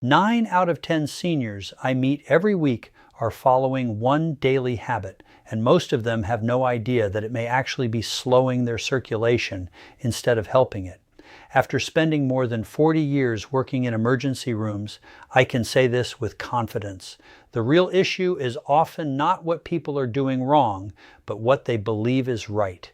9 out of 10 seniors I meet every week are following one daily habit, and most of them have no idea that it may actually be slowing their circulation instead of helping it. After spending more than 40 years working in emergency rooms, I can say this with confidence. The real issue is often not what people are doing wrong, but what they believe is right.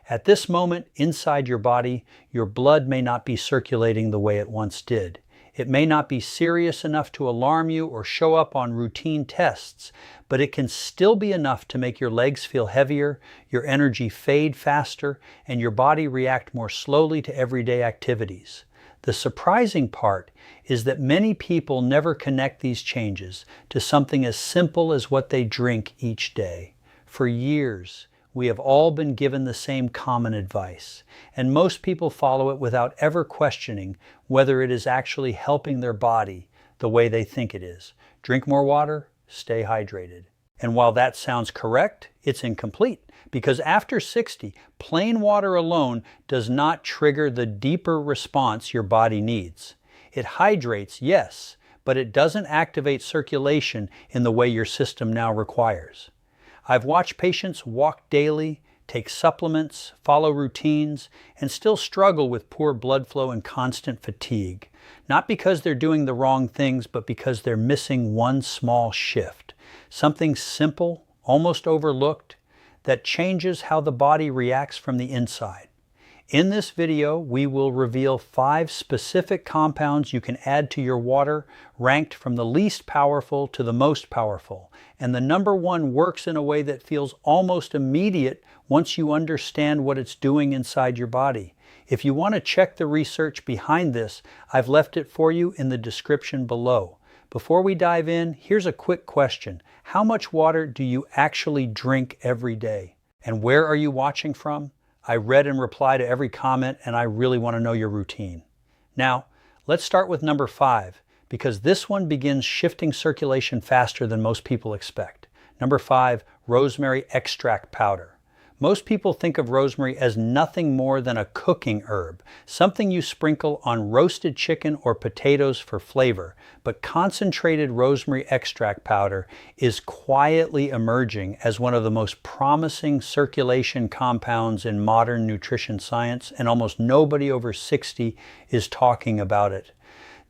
At this moment, inside your body, your blood may not be circulating the way it once did. It may not be serious enough to alarm you or show up on routine tests, but it can still be enough to make your legs feel heavier, your energy fade faster, and your body react more slowly to everyday activities. The surprising part is that many people never connect these changes to something as simple as what they drink each day. For years, we have all been given the same common advice, and most people follow it without ever questioning whether it is actually helping their body the way they think it is. Drink more water, stay hydrated. And while that sounds correct, it's incomplete, because after 60, plain water alone does not trigger the deeper response your body needs. It hydrates, yes, but it doesn't activate circulation in the way your system now requires. I've watched patients walk daily, take supplements, follow routines, and still struggle with poor blood flow and constant fatigue. Not because they're doing the wrong things, but because they're missing one small shift. Something simple, almost overlooked, that changes how the body reacts from the inside. In this video, we will reveal 5 specific compounds you can add to your water, ranked from the least powerful to the most powerful. And the number one works in a way that feels almost immediate once you understand what it's doing inside your body. If you want to check the research behind this, I've left it for you in the description below. Before we dive in, here's a quick question. How much water do you actually drink every day? And where are you watching from? I read and reply to every comment, and I really want to know your routine. Now, let's start with number 5, because this one begins shifting circulation faster than most people expect. Number 5, rosemary extract powder. Most people think of rosemary as nothing more than a cooking herb, something you sprinkle on roasted chicken or potatoes for flavor. But concentrated rosemary extract powder is quietly emerging as one of the most promising circulation compounds in modern nutrition science, and almost nobody over 60 is talking about it.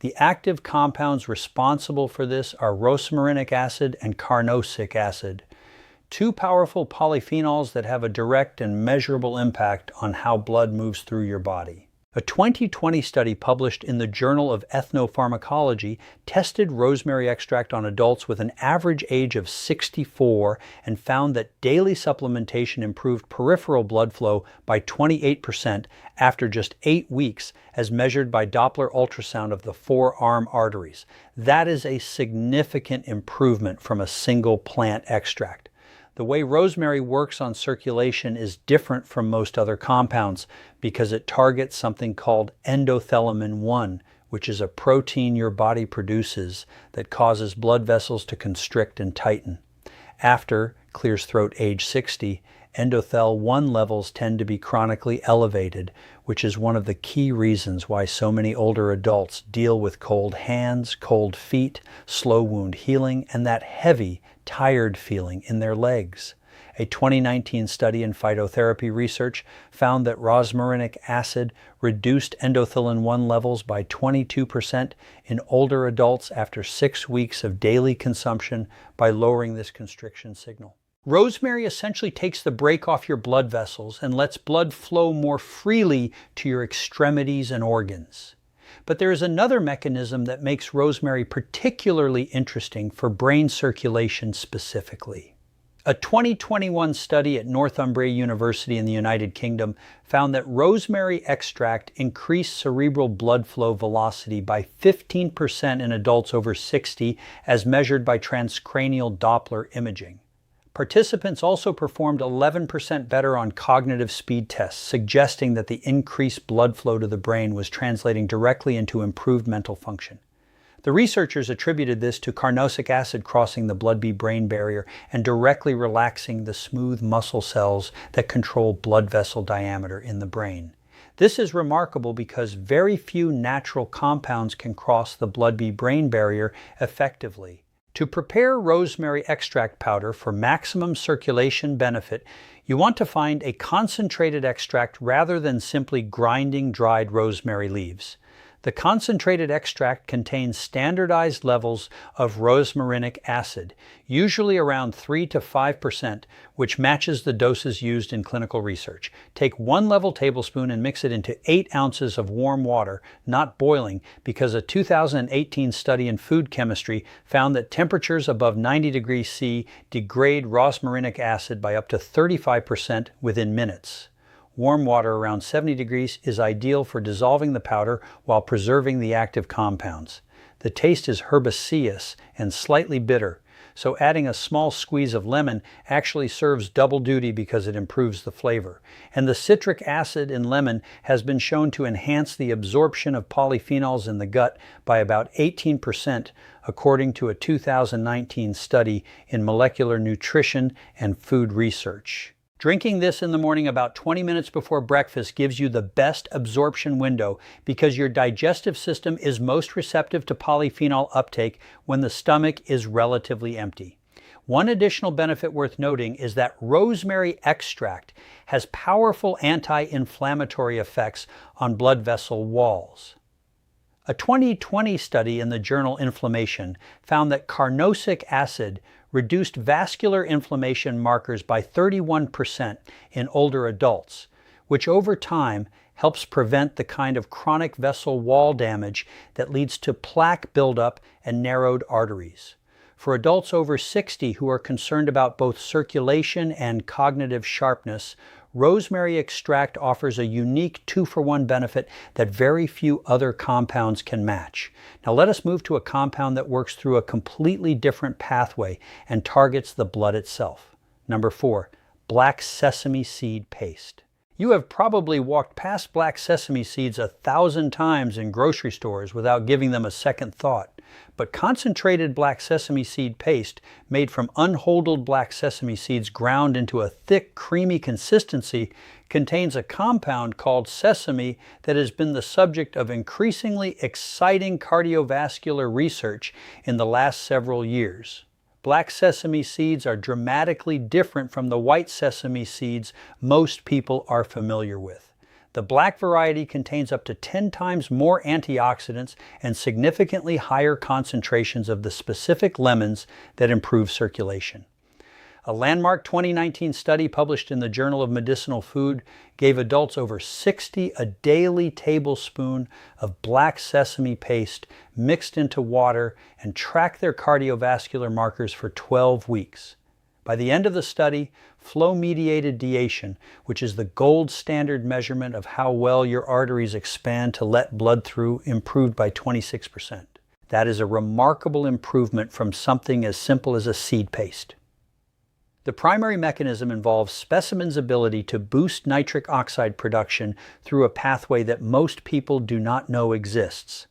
The active compounds responsible for this are rosmarinic acid and carnosic acid, 2 powerful polyphenols that have a direct and measurable impact on how blood moves through your body. A 2020 study published in the Journal of Ethnopharmacology tested rosemary extract on adults with an average age of 64 and found that daily supplementation improved peripheral blood flow by 28% after just 8 weeks, as measured by Doppler ultrasound of the forearm arteries. That is a significant improvement from a single plant extract. The way rosemary works on circulation is different from most other compounds because it targets something called endothelium 1, which is a protein your body produces that causes blood vessels to constrict and tighten. After clears throat age 60, endothel 1 levels tend to be chronically elevated, which is one of the key reasons why so many older adults deal with cold hands, cold feet, slow wound healing, and that heavy, tired feeling in their legs. A 2019 study in phytotherapy research found that rosmarinic acid reduced endothelin 1 levels by 22% in older adults after 6 weeks of daily consumption by lowering this constriction signal. Rosemary essentially takes the brake off your blood vessels and lets blood flow more freely to your extremities and organs. But there is another mechanism that makes rosemary particularly interesting for brain circulation specifically. A 2021 study at Northumbria University in the United Kingdom found that rosemary extract increased cerebral blood flow velocity by 15% in adults over 60 as measured by transcranial Doppler imaging. Participants also performed 11% better on cognitive speed tests, suggesting that the increased blood flow to the brain was translating directly into improved mental function. The researchers attributed this to carnosic acid crossing the blood-brain barrier and directly relaxing the smooth muscle cells that control blood vessel diameter in the brain. This is remarkable because very few natural compounds can cross the blood-brain barrier effectively. To prepare rosemary extract powder for maximum circulation benefit, you want to find a concentrated extract rather than simply grinding dried rosemary leaves. The concentrated extract contains standardized levels of rosmarinic acid, usually around 3 to 5%, which matches the doses used in clinical research. Take 1 level tablespoon and mix it into 8 ounces of warm water, not boiling, because a 2018 study in food chemistry found that temperatures above 90 degrees C degrade rosmarinic acid by up to 35% within minutes. Warm water around 70 degrees is ideal for dissolving the powder while preserving the active compounds. The taste is herbaceous and slightly bitter, so adding a small squeeze of lemon actually serves double duty because it improves the flavor. And the citric acid in lemon has been shown to enhance the absorption of polyphenols in the gut by about 18%, according to a 2019 study in Molecular Nutrition and Food Research. Drinking this in the morning about 20 minutes before breakfast gives you the best absorption window because your digestive system is most receptive to polyphenol uptake when the stomach is relatively empty. One additional benefit worth noting is that rosemary extract has powerful anti-inflammatory effects on blood vessel walls. A 2020 study in the journal Inflammation found that carnosic acid reduced vascular inflammation markers by 31% in older adults, which over time helps prevent the kind of chronic vessel wall damage that leads to plaque buildup and narrowed arteries. For adults over 60 who are concerned about both circulation and cognitive sharpness, rosemary extract offers a unique 2-for-1 benefit that very few other compounds can match. Now let us move to a compound that works through a completely different pathway and targets the blood itself. Number 4, black sesame seed paste. You have probably walked past black sesame seeds 1,000 times in grocery stores without giving them a second thought. But concentrated black sesame seed paste, made from unholded black sesame seeds ground into a thick, creamy consistency, contains a compound called sesame that has been the subject of increasingly exciting cardiovascular research in the last several years. Black sesame seeds are dramatically different from the white sesame seeds most people are familiar with. The black variety contains up to 10 times more antioxidants and significantly higher concentrations of the specific lemons that improve circulation. A landmark 2019 study published in the Journal of Medicinal Food gave adults over 60 a daily tablespoon of black sesame paste mixed into water and tracked their cardiovascular markers for 12 weeks. By the end of the study, flow-mediated diation, which is the gold standard measurement of how well your arteries expand to let blood through, improved by 26%. That is a remarkable improvement from something as simple as a seed paste. The primary mechanism involves specimens' ability to boost nitric oxide production through a pathway that most people do not know exists.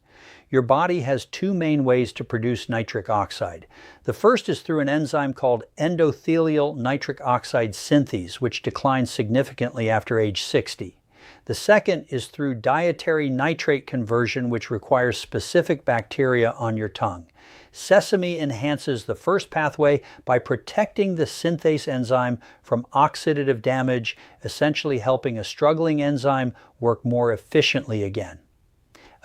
Your body has 2 main ways to produce nitric oxide. The first is through an enzyme called endothelial nitric oxide synthase, which declines significantly after age 60. The second is through dietary nitrate conversion, which requires specific bacteria on your tongue. Sesame enhances the first pathway by protecting the synthase enzyme from oxidative damage, essentially helping a struggling enzyme work more efficiently again.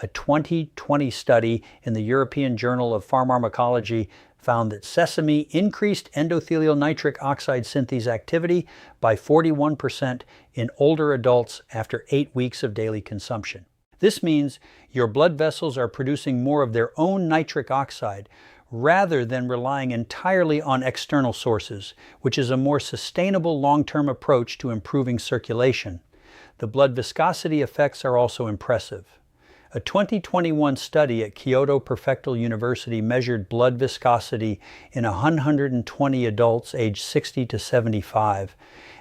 A 2020 study in the European Journal of Pharmacology found that sesame increased endothelial nitric oxide synthase activity by 41% in older adults after 8 weeks of daily consumption. This means your blood vessels are producing more of their own nitric oxide rather than relying entirely on external sources, which is a more sustainable long-term approach to improving circulation. The blood viscosity effects are also impressive. A 2021 study at Kyoto Prefectural University measured blood viscosity in 120 adults aged 60 to 75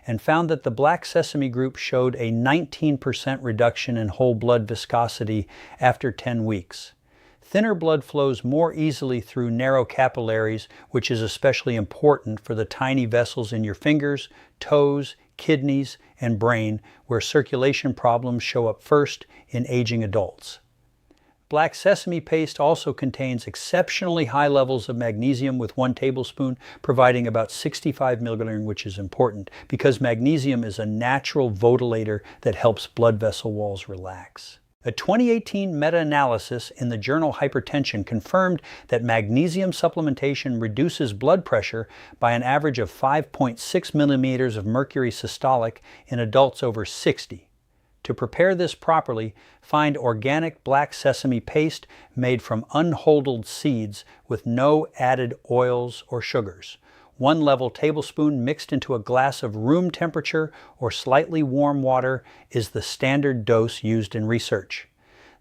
and found that the black sesame group showed a 19% reduction in whole blood viscosity after 10 weeks. Thinner blood flows more easily through narrow capillaries, which is especially important for the tiny vessels in your fingers, toes, kidneys, and brain, where circulation problems show up first in aging adults. Black sesame paste also contains exceptionally high levels of magnesium, with 1 tablespoon providing about 65 milligrams, which is important because magnesium is a natural vodilator that helps blood vessel walls relax. A 2018 meta-analysis in the journal Hypertension confirmed that magnesium supplementation reduces blood pressure by an average of 5.6 millimeters of mercury systolic in adults over 60. To prepare this properly, find organic black sesame paste made from unhulled seeds with no added oils or sugars. 1 level tablespoon mixed into a glass of room temperature or slightly warm water is the standard dose used in research.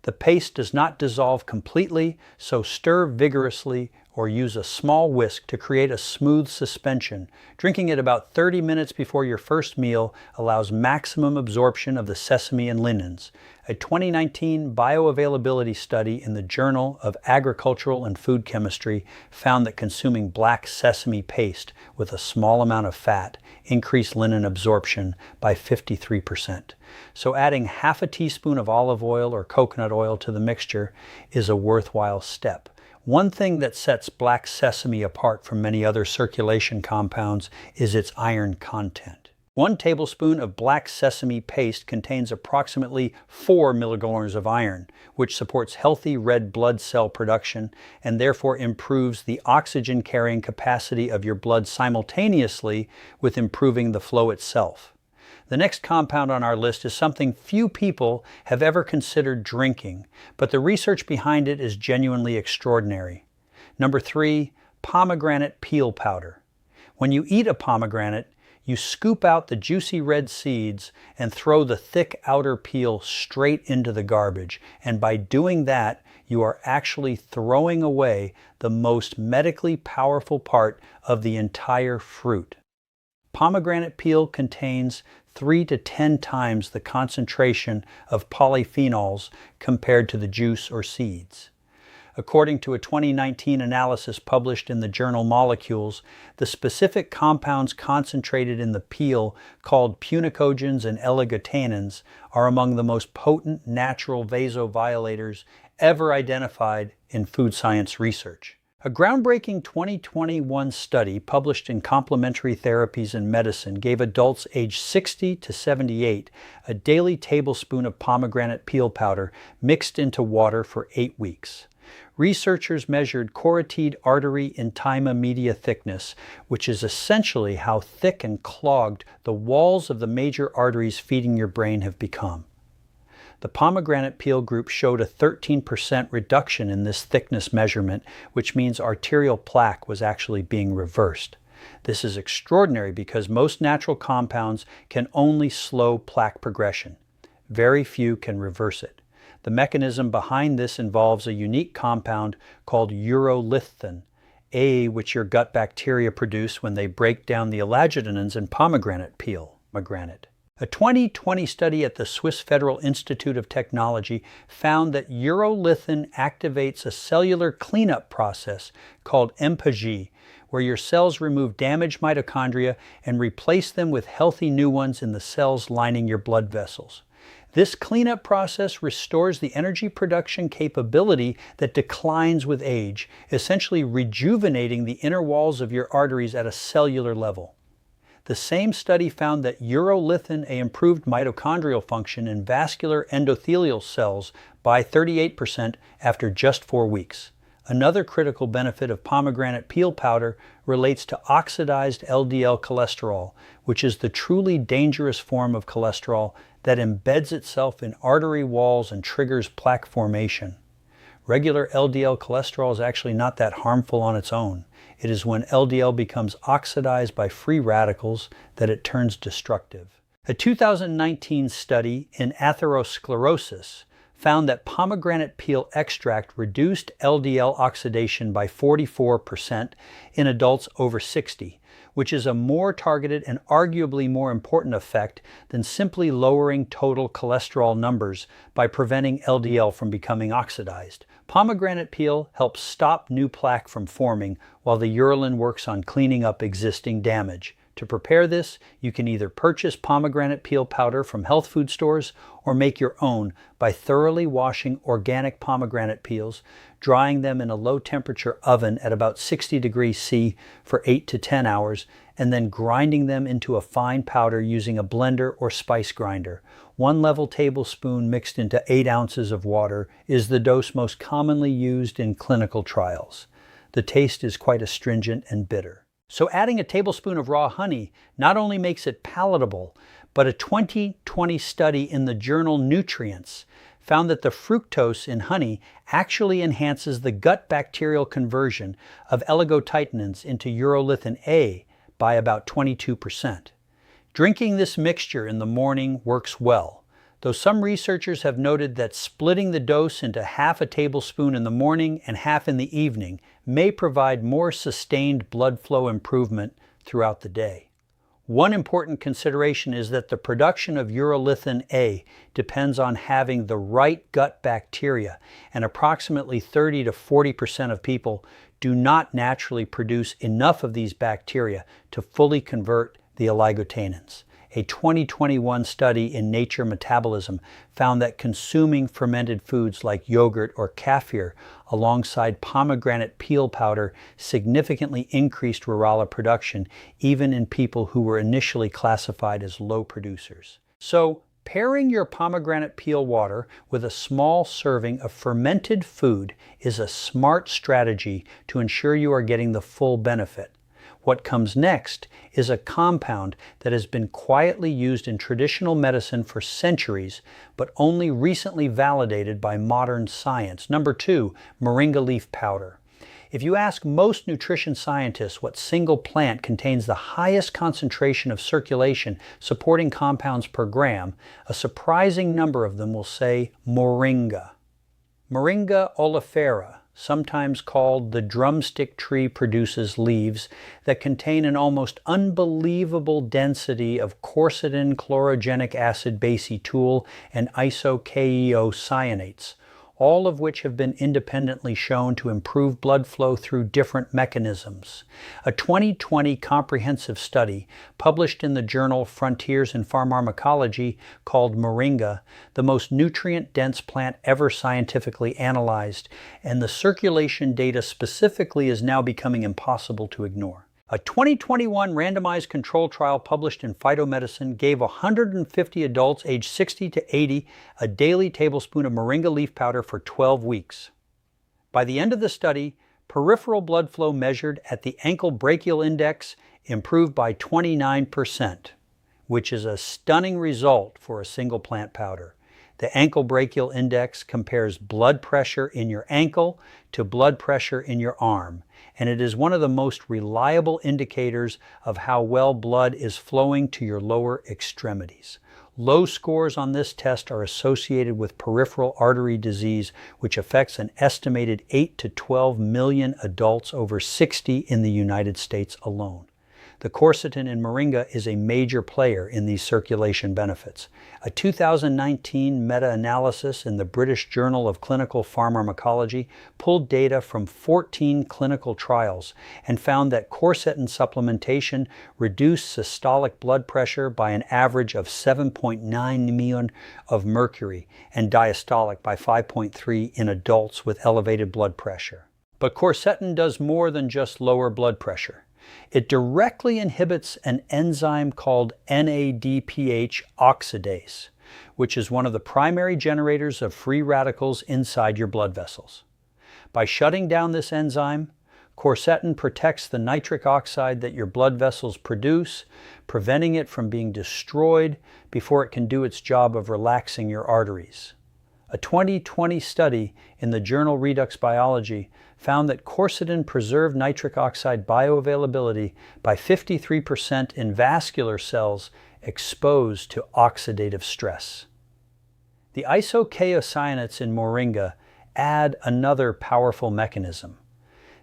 The paste does not dissolve completely, so stir vigorously or use a small whisk to create a smooth suspension. Drinking it about 30 minutes before your first meal allows maximum absorption of the sesame and lignans. A 2019 bioavailability study in the Journal of Agricultural and Food Chemistry found that consuming black sesame paste with a small amount of fat increased linen absorption by 53%. So adding half a teaspoon of olive oil or coconut oil to the mixture is a worthwhile step. One thing that sets black sesame apart from many other circulation compounds is its iron content. 1 tablespoon of black sesame paste contains approximately 4 milligrams of iron, which supports healthy red blood cell production and therefore improves the oxygen carrying capacity of your blood simultaneously with improving the flow itself. The next compound on our list is something few people have ever considered drinking, but the research behind it is genuinely extraordinary. Number 3, pomegranate peel powder. When you eat a pomegranate, you scoop out the juicy red seeds and throw the thick outer peel straight into the garbage. And by doing that, you are actually throwing away the most medically powerful part of the entire fruit. Pomegranate peel contains 3 to 10 times the concentration of polyphenols compared to the juice or seeds. According to a 2019 analysis published in the journal Molecules, the specific compounds concentrated in the peel, called punicogens and elegotannins, are among the most potent natural vasodilators ever identified in food science research. A groundbreaking 2021 study published in Complementary Therapies in Medicine gave adults aged 60 to 78 a daily tablespoon of pomegranate peel powder mixed into water for 8 weeks. Researchers measured carotid artery intima media thickness, which is essentially how thick and clogged the walls of the major arteries feeding your brain have become. The pomegranate peel group showed a 13% reduction in this thickness measurement, which means arterial plaque was actually being reversed. This is extraordinary because most natural compounds can only slow plaque progression. Very few can reverse it. The mechanism behind this involves a unique compound called urolithin, which your gut bacteria produce when they break down the elagitanins in pomegranate peel. A 2020 study at the Swiss Federal Institute of Technology found that urolithin activates a cellular cleanup process called empagé, where your cells remove damaged mitochondria and replace them with healthy new ones in the cells lining your blood vessels. This cleanup process restores the energy production capability that declines with age, essentially rejuvenating the inner walls of your arteries at a cellular level. The same study found that urolithin improved mitochondrial function in vascular endothelial cells by 38% after just 4 weeks. Another critical benefit of pomegranate peel powder relates to oxidized LDL cholesterol, which is the truly dangerous form of cholesterol that embeds itself in artery walls and triggers plaque formation. Regular LDL cholesterol is actually not that harmful on its own. It is when LDL becomes oxidized by free radicals that it turns destructive. A 2019 study in atherosclerosis found that pomegranate peel extract reduced LDL oxidation by 44% in adults over 60, which is a more targeted and arguably more important effect than simply lowering total cholesterol numbers by preventing LDL from becoming oxidized. Pomegranate peel helps stop new plaque from forming while the urolin works on cleaning up existing damage. To prepare this, you can either purchase pomegranate peel powder from health food stores or make your own by thoroughly washing organic pomegranate peels, drying them in a low-temperature oven at about 60 degrees C for 8 to 10 hours, and then grinding them into a fine powder using a blender or spice grinder. 1 level tablespoon mixed into 8 ounces of water is the dose most commonly used in clinical trials. The taste is quite astringent and bitter. So adding a tablespoon of raw honey not only makes it palatable, but a 2020 study in the journal Nutrients found that the fructose in honey actually enhances the gut bacterial conversion of oligotitanins into urolithin A by about 22%. Drinking this mixture in the morning works well, though some researchers have noted that splitting the dose into half a tablespoon in the morning and half in the evening may provide more sustained blood flow improvement throughout the day. One important consideration is that the production of urolithin A depends on having the right gut bacteria, and approximately 30 to 40% of people do not naturally produce enough of these bacteria to fully convert the oligotanins. A 2021 study in Nature Metabolism found that consuming fermented foods like yogurt or kefir alongside pomegranate peel powder significantly increased Rurala production even in people who were initially classified as low producers. So, pairing your pomegranate peel water with a small serving of fermented food is a smart strategy to ensure you are getting the full benefit. What comes next is a compound that has been quietly used in traditional medicine for centuries, but only recently validated by modern science. Number 2, moringa leaf powder. If you ask most nutrition scientists what single plant contains the highest concentration of circulation supporting compounds per gram, a surprising number of them will say moringa. Moringa oleifera, sometimes called the drumstick tree, produces leaves that contain an almost unbelievable density of quercetin, chlorogenic acid base etool, and isokeocyanates, all of which have been independently shown to improve blood flow through different mechanisms. A 2020 comprehensive study published in the journal Frontiers in Pharmacology called Moringa, the most nutrient-dense plant ever scientifically analyzed, and the circulation data specifically is now becoming impossible to ignore. A 2021 randomized control trial published in Phytomedicine gave 150 adults aged 60 to 80 a daily tablespoon of moringa leaf powder for 12 weeks. By the end of the study, peripheral blood flow measured at the ankle brachial index improved by 29%, which is a stunning result for a single plant powder. The ankle brachial index compares blood pressure in your ankle to blood pressure in your arm, and it is one of the most reliable indicators of how well blood is flowing to your lower extremities. Low scores on this test are associated with peripheral artery disease, which affects an estimated 8 to 12 million adults over 60 in the United States alone. The quercetin in moringa is a major player in these circulation benefits. A 2019 meta-analysis in the British Journal of Clinical Pharmacology pulled data from 14 clinical trials and found that quercetin supplementation reduced systolic blood pressure by an average of 7.9 mmol of mercury and diastolic by 5.3 in adults with elevated blood pressure. But quercetin does more than just lower blood pressure. It directly inhibits an enzyme called NADPH oxidase, which is one of the primary generators of free radicals inside your blood vessels. By shutting down this enzyme, quercetin protects the nitric oxide that your blood vessels produce, preventing it from being destroyed before it can do its job of relaxing your arteries. A 2020 study in the journal Redux Biology found that quercetin preserved nitric oxide bioavailability by 53% in vascular cells exposed to oxidative stress. The isokeocyanates in moringa add another powerful mechanism.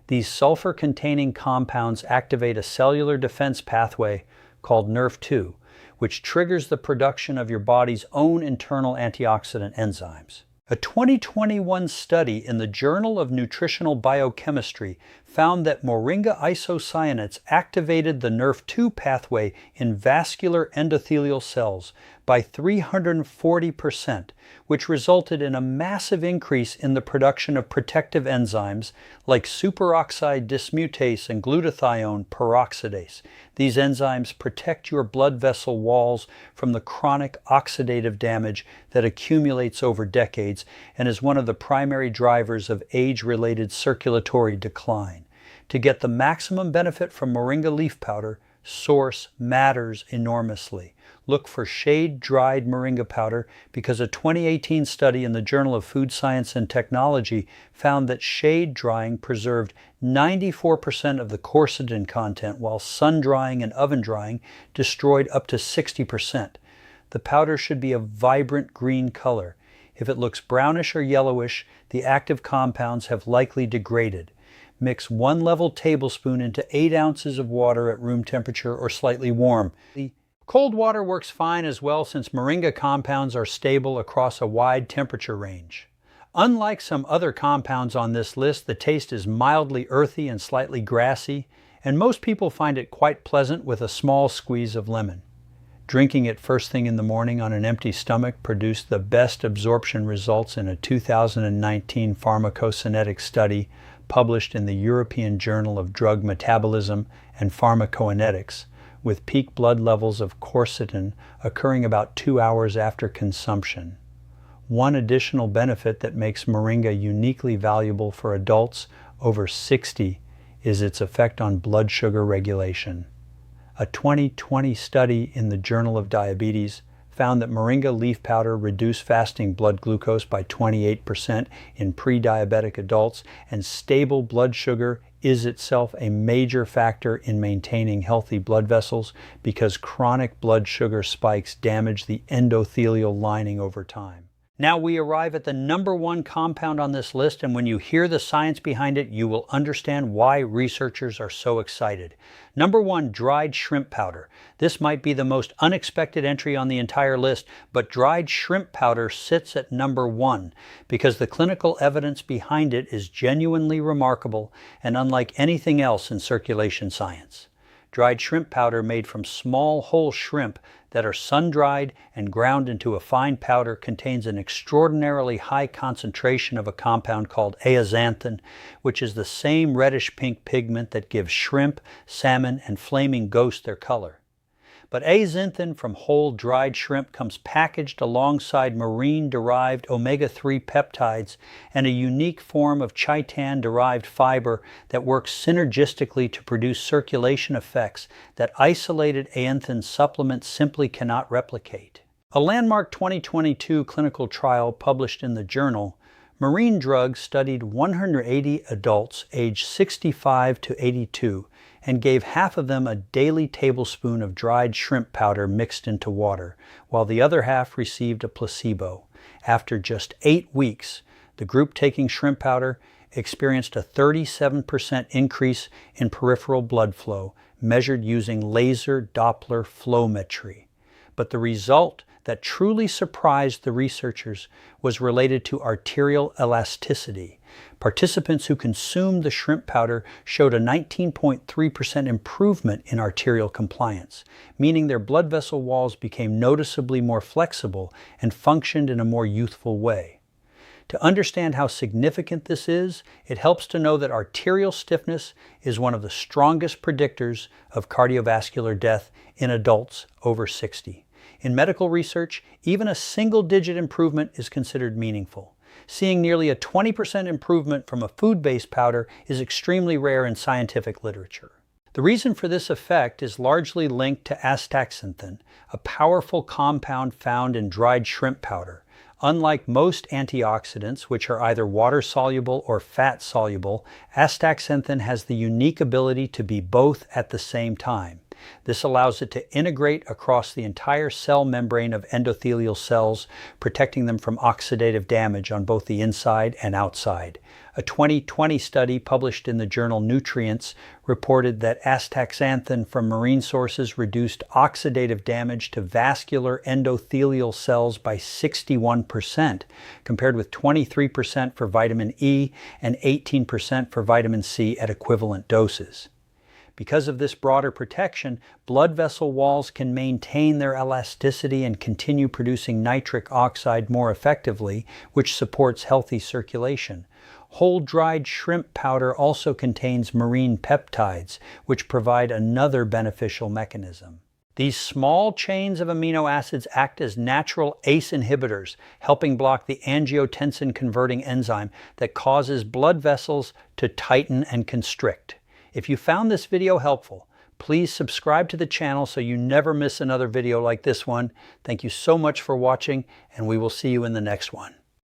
These sulfur-containing compounds activate a cellular defense pathway called NRF2, which triggers the production of your body's own internal antioxidant enzymes. A 2021 study in the Journal of Nutritional Biochemistry found that Moringa isocyanates activated the Nerf2 pathway in vascular endothelial cells by 340%, which resulted in a massive increase in the production of protective enzymes like superoxide dismutase and glutathione peroxidase. These enzymes protect your blood vessel walls from the chronic oxidative damage that accumulates over decades and is one of the primary drivers of age-related circulatory decline. To get the maximum benefit from Moringa leaf powder, source matters enormously. Look for shade-dried Moringa powder because a 2018 study in the Journal of Food Science and Technology found that shade drying preserved 94% of the quercetin content, while sun drying and oven drying destroyed up to 60%. The powder should be a vibrant green color. If it looks brownish or yellowish, the active compounds have likely degraded. Mix 1 level tablespoon into 8 ounces of water at room temperature or slightly warm. Cold water works fine as well since Moringa compounds are stable across a wide temperature range. Unlike some other compounds on this list, the taste is mildly earthy and slightly grassy, and most people find it quite pleasant with a small squeeze of lemon. Drinking it first thing in the morning on an empty stomach produced the best absorption results in a 2019 pharmacokinetic study published in the European Journal of Drug Metabolism and Pharmacokinetics, with peak blood levels of quercetin occurring about 2 hours after consumption. One additional benefit that makes Moringa uniquely valuable for adults over 60 is its effect on blood sugar regulation. A 2020 study in the Journal of Diabetes found that Moringa leaf powder reduced fasting blood glucose by 28% in pre-diabetic adults, and stable blood sugar is itself a major factor in maintaining healthy blood vessels because chronic blood sugar spikes damage the endothelial lining over time. Now we arrive at the number 1 compound on this list, and when you hear the science behind it, you will understand why researchers are so excited. Number 1, dried shrimp powder. This might be the most unexpected entry on the entire list, but dried shrimp powder sits at number 1 because the clinical evidence behind it is genuinely remarkable and unlike anything else in circulation science. Dried shrimp powder made from small whole shrimp that are sun-dried and ground into a fine powder contains an extraordinarily high concentration of a compound called astaxanthin, which is the same reddish-pink pigment that gives shrimp, salmon, and flaming ghost their color. But astaxanthin from whole dried shrimp comes packaged alongside marine-derived omega-3 peptides and a unique form of chitin-derived fiber that works synergistically to produce circulation effects that isolated astaxanthin supplements simply cannot replicate. A landmark 2022 clinical trial published in the journal, Marine Drugs studied 180 adults aged 65 to 82 and gave half of them a daily tablespoon of dried shrimp powder mixed into water, while the other half received a placebo. After just 8 weeks, the group taking shrimp powder experienced a 37% increase in peripheral blood flow, measured using laser Doppler flowmetry. But the result that truly surprised the researchers was related to arterial elasticity. Participants who consumed the shrimp powder showed a 19.3% improvement in arterial compliance, meaning their blood vessel walls became noticeably more flexible and functioned in a more youthful way. To understand how significant this is, it helps to know that arterial stiffness is one of the strongest predictors of cardiovascular death in adults over 60. In medical research, even a single-digit improvement is considered meaningful. Seeing nearly a 20% improvement from a food-based powder is extremely rare in scientific literature. The reason for this effect is largely linked to astaxanthin, a powerful compound found in dried shrimp powder. Unlike most antioxidants, which are either water-soluble or fat-soluble, astaxanthin has the unique ability to be both at the same time. This allows it to integrate across the entire cell membrane of endothelial cells, protecting them from oxidative damage on both the inside and outside. A 2020 study published in the journal Nutrients reported that astaxanthin from marine sources reduced oxidative damage to vascular endothelial cells by 61%, compared with 23% for vitamin E and 18% for vitamin C at equivalent doses. Because of this broader protection, blood vessel walls can maintain their elasticity and continue producing nitric oxide more effectively, which supports healthy circulation. Whole dried shrimp powder also contains marine peptides, which provide another beneficial mechanism. These small chains of amino acids act as natural ACE inhibitors, helping block the angiotensin-converting enzyme that causes blood vessels to tighten and constrict. If you found this video helpful, please subscribe to the channel so you never miss another video like this one. Thank you so much for watching, and we will see you in the next one.